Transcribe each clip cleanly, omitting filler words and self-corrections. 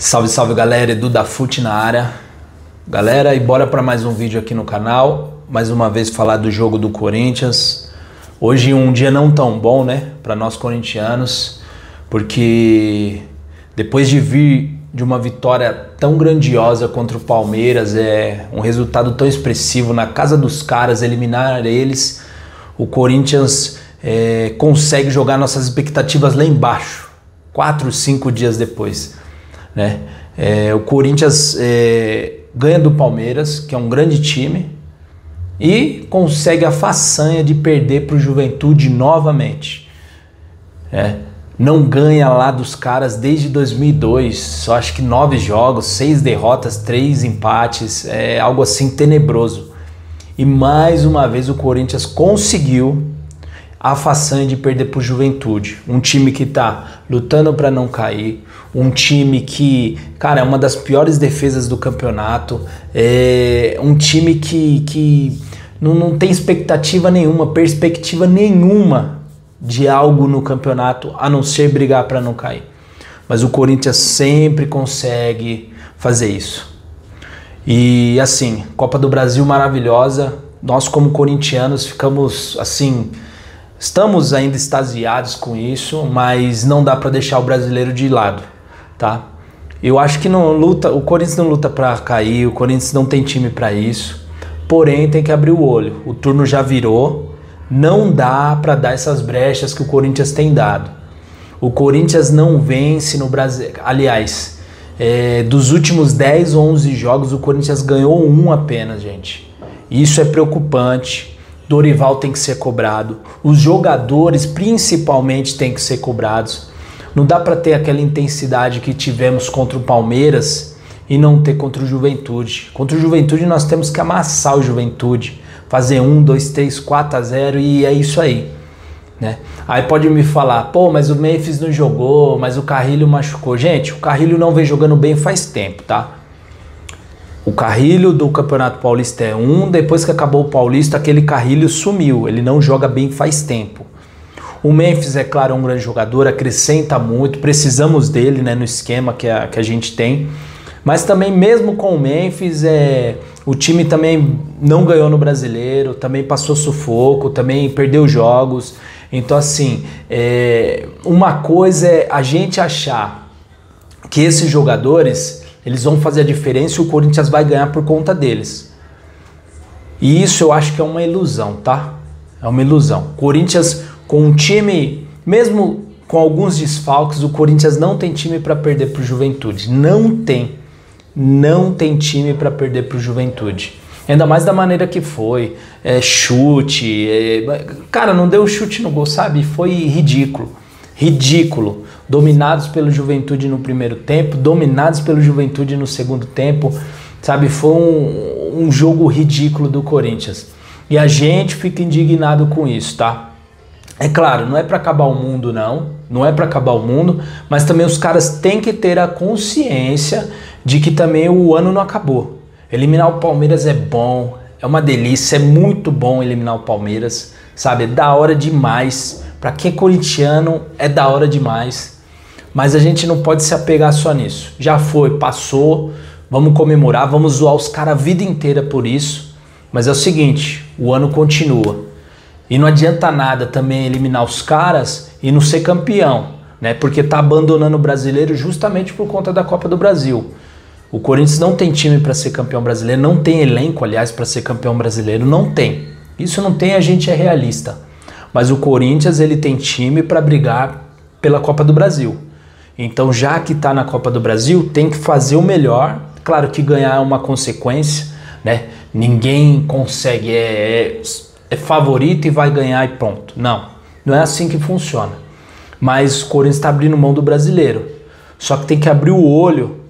Salve, salve galera, Edu da Fute na área. Galera, e bora para mais um vídeo aqui no canal. Mais uma vez falar do jogo do Corinthians. Hoje um dia não tão bom, né, para nós corintianos, porque depois de vir de uma vitória tão grandiosa contra o Palmeiras, um resultado tão expressivo na casa dos caras, eliminar eles, o Corinthians consegue jogar nossas expectativas lá embaixo, 4, 5 dias depois, né? O Corinthians ganha do Palmeiras, que é um grande time, e consegue a façanha de perder para o Juventude novamente. Não ganha lá dos caras desde 2002, só acho que 9 jogos, 6 derrotas, 3 empates, algo assim tenebroso. E mais uma vez o Corinthians conseguiu a façanha de perder para o Juventude, um time que está lutando para não cair, um time que, cara, é uma das piores defesas do campeonato, um time que não tem expectativa nenhuma, perspectiva nenhuma de algo no campeonato, a não ser brigar para não cair. Mas o Corinthians sempre consegue fazer isso. E assim, Copa do Brasil maravilhosa, nós como corintianos ficamos assim, estamos ainda extasiados com isso, mas não dá para deixar o brasileiro de lado, tá? Eu acho que o Corinthians não luta para cair, o Corinthians não tem time para isso, porém tem que abrir o olho, o turno já virou. Não dá para dar essas brechas que o Corinthians tem dado. O Corinthians não vence no Brasil. Aliás, dos últimos 10 ou 11 jogos, o Corinthians ganhou um apenas, gente. Isso é preocupante. Dorival tem que ser cobrado. Os jogadores, principalmente, têm que ser cobrados. Não dá para ter aquela intensidade que tivemos contra o Palmeiras e não ter contra o Juventude. Contra o Juventude, nós temos que amassar o Juventude. Fazer 1, 2, 3, 4-0 e é isso aí, né? Aí pode me falar, pô, mas o Memphis não jogou, mas o Carrilho machucou. Gente, o Carrilho não vem jogando bem faz tempo, tá? O Carrilho do Campeonato Paulista é depois que acabou o Paulista, aquele Carrilho sumiu, ele não joga bem faz tempo. O Memphis, é claro, é um grande jogador, acrescenta muito, precisamos dele, né, no esquema que a gente tem. Mas também, mesmo com o Memphis, o time também não ganhou no Brasileiro, também passou sufoco, também perdeu jogos. Então, assim, uma coisa é a gente achar que esses jogadores, eles vão fazer a diferença e o Corinthians vai ganhar por conta deles. E isso eu acho que é uma ilusão, tá? É uma ilusão. Corinthians, com um time, mesmo com alguns desfalques, o Corinthians não tem time para perder para o Juventude. Não tem. Não tem time para perder para o Juventude. Ainda mais da maneira que foi. Chute. Cara, não deu chute no gol, sabe? Foi ridículo. Ridículo. Dominados pelo Juventude no primeiro tempo, dominados pelo Juventude no segundo tempo. Sabe? Foi um jogo ridículo do Corinthians. E a gente fica indignado com isso, tá? É claro, não é para acabar o mundo, não. Não é para acabar o mundo, mas também os caras têm que ter a consciência de que também o ano não acabou. Eliminar o Palmeiras é bom, é uma delícia, é muito bom eliminar o Palmeiras, sabe? É da hora demais. Para quem é corintiano, é da hora demais. Mas a gente não pode se apegar só nisso. Já foi, passou, vamos comemorar, vamos zoar os caras a vida inteira por isso. Mas é o seguinte, o ano continua. E não adianta nada também eliminar os caras e não ser campeão, né? Porque tá abandonando o brasileiro justamente por conta da Copa do Brasil. O Corinthians não tem time para ser campeão brasileiro, não tem elenco, aliás, para ser campeão brasileiro, não tem. Isso não tem, a gente é realista. Mas o Corinthians, ele tem time para brigar pela Copa do Brasil. Então, já que tá na Copa do Brasil, tem que fazer o melhor. Claro que ganhar é uma consequência, né? Ninguém consegue, é favorito e vai ganhar e pronto. Não é assim que funciona. Mas o Corinthians está abrindo mão do brasileiro. Só que tem que abrir o olho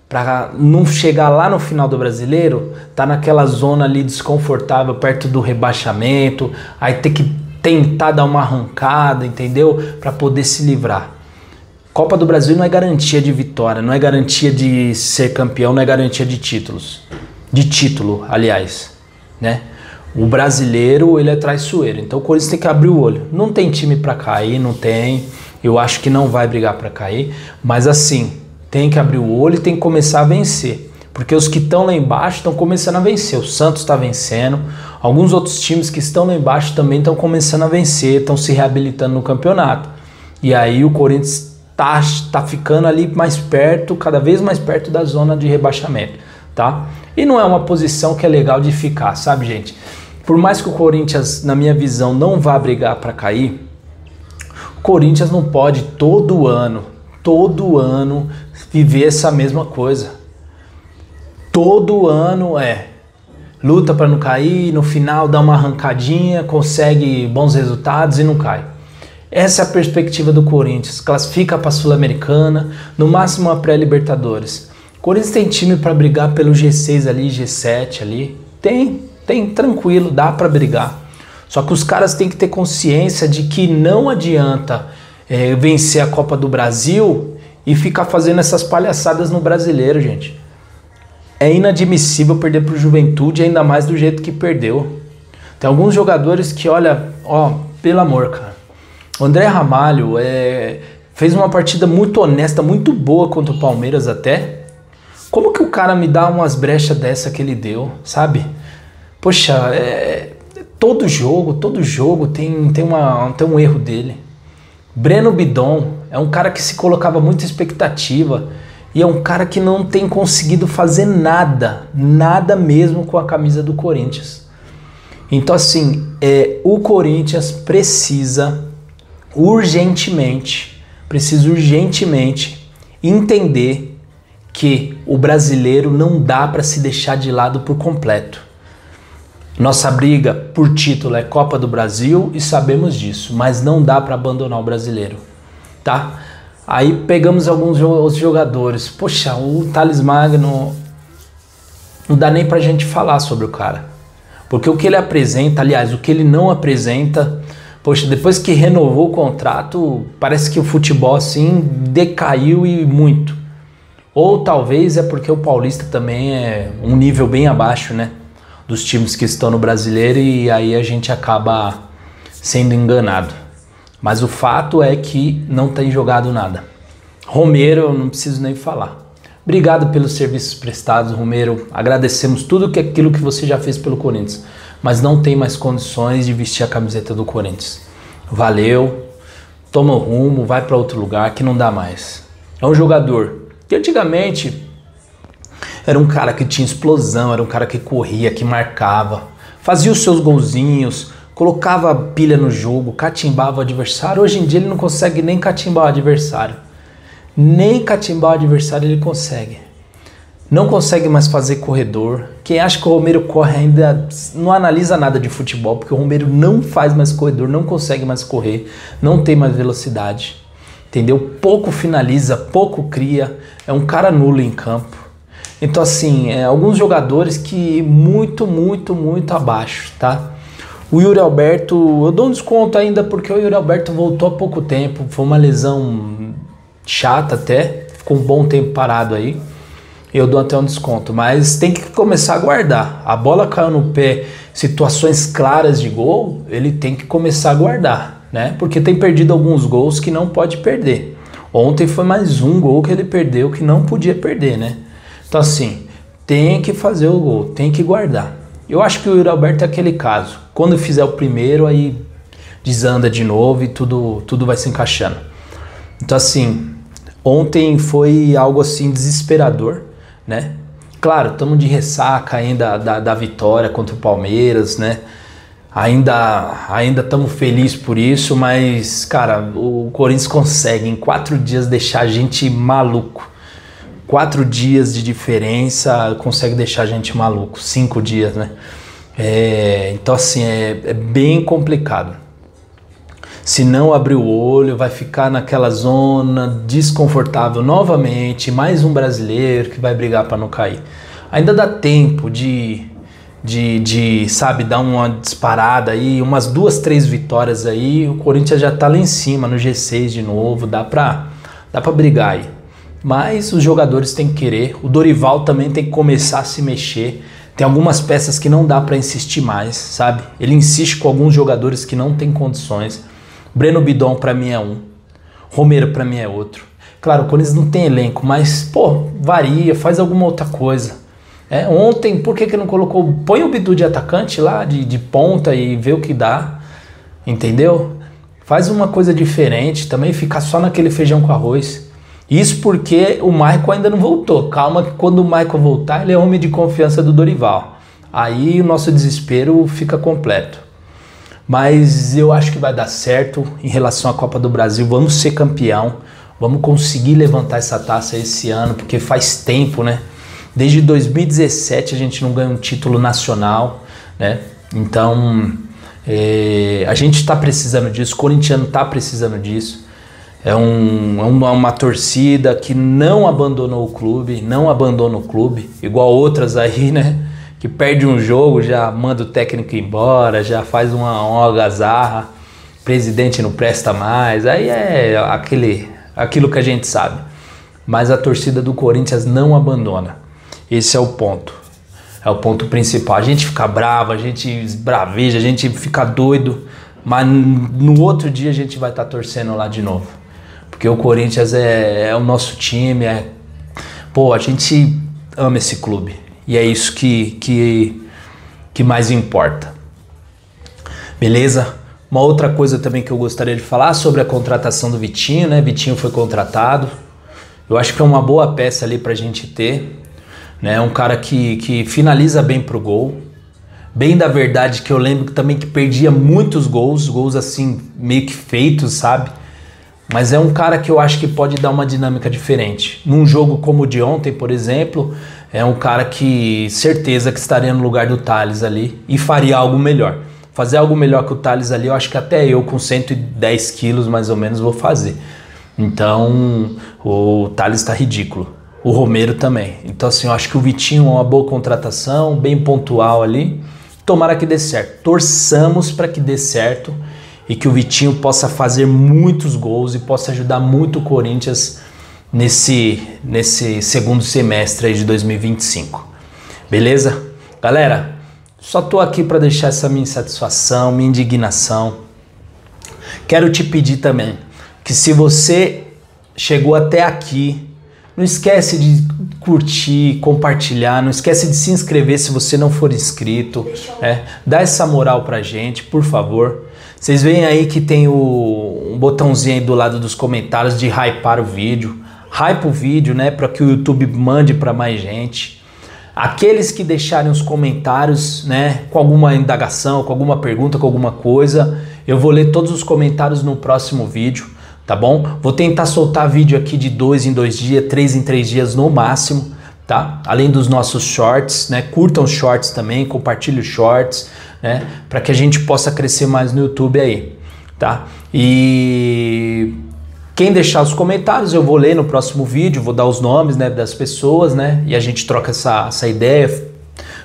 para não chegar lá no final do brasileiro, tá naquela zona ali desconfortável, perto do rebaixamento, aí ter que tentar dar uma arrancada, entendeu? Para poder se livrar. Copa do Brasil não é garantia de vitória, não é garantia de ser campeão, não é garantia de títulos. De título, aliás, né? O brasileiro, ele é traiçoeiro, então o Corinthians tem que abrir o olho. Não tem time para cair, não tem. Eu acho que não vai brigar para cair, mas assim, tem que abrir o olho e tem que começar a vencer. Porque os que estão lá embaixo estão começando a vencer. O Santos está vencendo, alguns outros times que estão lá embaixo também estão começando a vencer, estão se reabilitando no campeonato. E aí o Corinthians tá ficando ali mais perto, cada vez mais perto da zona de rebaixamento, tá? E não é uma posição que é legal de ficar, sabe, gente? Por mais que o Corinthians, na minha visão, não vá brigar para cair, o Corinthians não pode todo ano viver essa mesma coisa. Todo ano luta para não cair, no final dá uma arrancadinha, consegue bons resultados e não cai. Essa é a perspectiva do Corinthians, classifica para a Sul-Americana, no máximo a pré-Libertadores. O Corinthians tem time para brigar pelo G6 ali, G7 ali, tem tranquilo, dá para brigar. Só que os caras têm que ter consciência de que não adianta vencer a Copa do Brasil e ficar fazendo essas palhaçadas no Brasileiro, gente. É inadmissível perder para o Juventude, ainda mais do jeito que perdeu. Tem alguns jogadores que, olha, pelo amor, cara. O André Ramalho fez uma partida muito honesta, muito boa contra o Palmeiras até. Como que o cara me dá umas brechas dessa que ele deu, sabe? Poxa, todo jogo tem um erro dele. Breno Bidon é um cara que se colocava muita expectativa. E é um cara que não tem conseguido fazer nada mesmo com a camisa do Corinthians. Então assim, o Corinthians precisa urgentemente entender que o brasileiro não dá para se deixar de lado por completo. Nossa briga por título é Copa do Brasil e sabemos disso, mas não dá para abandonar o brasileiro, tá? Aí pegamos alguns outros jogadores. Poxa, o Thales Magno não dá nem pra gente falar sobre o cara. Porque o que ele apresenta, aliás, o que ele não apresenta, poxa, depois que renovou o contrato, parece que o futebol assim decaiu e muito. Ou talvez é porque o Paulista também é um nível bem abaixo, né? Dos times que estão no Brasileiro e aí a gente acaba sendo enganado. Mas o fato é que não tem jogado nada. Romero, eu não preciso nem falar. Obrigado pelos serviços prestados, Romero. Agradecemos tudo aquilo que você já fez pelo Corinthians. Mas não tem mais condições de vestir a camiseta do Corinthians. Valeu, toma o rumo, vai para outro lugar que não dá mais. É um jogador que antigamente era um cara que tinha explosão, era um cara que corria, que marcava, fazia os seus golzinhos, colocava pilha no jogo, catimbava o adversário. Hoje em dia ele não consegue nem catimbar o adversário. Nem catimbar o adversário ele consegue. Não consegue mais fazer corredor. Quem acha que o Romero corre ainda não analisa nada de futebol, porque o Romero não faz mais corredor, não consegue mais correr, não tem mais velocidade. Entendeu? Pouco finaliza, pouco cria. É um cara nulo em campo. Então assim, alguns jogadores que muito abaixo, tá? O Yuri Alberto, eu dou um desconto ainda porque o Yuri Alberto voltou há pouco tempo, foi uma lesão chata até, ficou um bom tempo parado aí, eu dou até um desconto, mas tem que começar a guardar. A bola caiu no pé, situações claras de gol, ele tem que começar a guardar, né? Porque tem perdido alguns gols que não pode perder. Ontem foi mais um gol que ele perdeu que não podia perder, né? Então assim, tem que fazer o gol, tem que guardar. Eu acho que o Yuri Alberto é aquele caso. Quando fizer o primeiro, aí desanda de novo e tudo vai se encaixando. Então assim, ontem foi algo assim desesperador, né? Claro, estamos de ressaca ainda da vitória contra o Palmeiras, né? Ainda estamos felizes por isso, mas, cara, o Corinthians consegue em 4 dias deixar a gente maluco. 4 dias de diferença consegue deixar a gente maluco. 5 dias, né? Então assim, é bem complicado. Se não abrir o olho, vai ficar naquela zona desconfortável novamente. Mais um brasileiro que vai brigar para não cair. Ainda dá tempo de sabe, dar uma disparada aí, umas 2, 3 vitórias aí, o Corinthians já tá lá em cima, no G6 de novo, dá pra brigar aí. Mas os jogadores têm que querer, o Dorival também tem que começar a se mexer. Tem algumas peças que não dá pra insistir mais, sabe? Ele insiste com alguns jogadores que não tem condições. Breno Bidon pra mim é um, Romero pra mim é outro. Claro, o Corinthians não tem elenco, mas, pô, varia, faz alguma outra coisa. Ontem, por que não colocou? Põe o Bidu de atacante lá, de ponta e vê o que dá, entendeu? Faz uma coisa diferente, também ficar só naquele feijão com arroz. Isso porque o Maicon ainda não voltou. Calma que quando o Maicon voltar, ele é homem de confiança do Dorival. Aí o nosso desespero fica completo. Mas eu acho que vai dar certo em relação à Copa do Brasil. Vamos ser campeão, vamos conseguir levantar essa taça esse ano, porque faz tempo, né? Desde 2017 a gente não ganha um título nacional, né? Então a gente está precisando disso, o corintiano está precisando disso. É uma torcida que não abandonou o clube, igual outras aí, né? Que perde um jogo, já manda o técnico embora, já faz uma algazarra, presidente não presta mais, aí é aquilo que a gente sabe. Mas a torcida do Corinthians não abandona. Esse é o ponto principal. A gente fica bravo, a gente esbraveja, a gente fica doido, mas no outro dia a gente vai estar torcendo lá de novo. Porque o Corinthians é o nosso time, a gente ama esse clube. E é isso que mais importa. Beleza? Uma outra coisa também que eu gostaria de falar sobre a contratação do Vitinho, né? Vitinho foi contratado. Eu acho que é uma boa peça ali pra gente ter, né? Um cara que finaliza bem pro gol. Bem da verdade que eu lembro também que perdia muitos gols assim, meio que feitos, sabe? Mas é um cara que eu acho que pode dar uma dinâmica diferente. Num jogo como o de ontem, por exemplo, é um cara que certeza que estaria no lugar do Thales ali e faria algo melhor. Fazer algo melhor que o Thales ali, eu acho que até eu com 110 quilos mais ou menos vou fazer. Então o Thales tá ridículo. O Romero também. Então assim, eu acho que o Vitinho é uma boa contratação, bem pontual ali. Tomara que dê certo. Torçamos para que dê certo e que o Vitinho possa fazer muitos gols e possa ajudar muito o Corinthians nesse segundo semestre aí de 2025. Beleza? Galera, só tô aqui para deixar essa minha insatisfação, minha indignação. Quero te pedir também que se você chegou até aqui, não esquece de curtir, compartilhar, não esquece de se inscrever se você não for inscrito. Dá essa moral pra gente, por favor. Vocês veem aí que tem um botãozinho aí do lado dos comentários de hypar o vídeo. Hype o vídeo, né, para que o YouTube mande para mais gente. Aqueles que deixarem os comentários, né, com alguma indagação, com alguma pergunta, com alguma coisa, eu vou ler todos os comentários no próximo vídeo, tá bom? Vou tentar soltar vídeo aqui de 2 em 2 dias, 3 em 3 dias no máximo, tá? Além dos nossos shorts, né? Curtam os shorts também, compartilhem os shorts, né? Para que a gente possa crescer mais no YouTube aí, tá? E quem deixar os comentários eu vou ler no próximo vídeo, vou dar os nomes, né, das pessoas, né? E a gente troca essa ideia,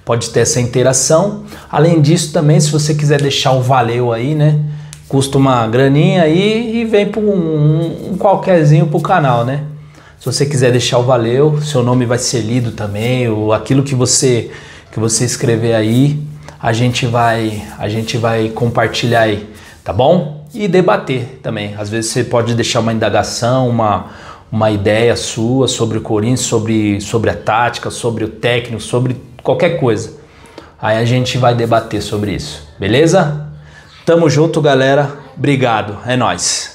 pode ter essa interação. Além disso também, se você quiser deixar o valeu aí, né? Custa uma graninha aí e vem para um qualquerzinho pro canal, né? Se você quiser deixar o valeu, seu nome vai ser lido também, ou aquilo que você escrever aí, a gente vai compartilhar aí, tá bom? E debater também. Às vezes você pode deixar uma indagação, uma ideia sua sobre o Corinthians, sobre a tática, sobre o técnico, sobre qualquer coisa. Aí a gente vai debater sobre isso, beleza? Tamo junto, galera. Obrigado. É nóis.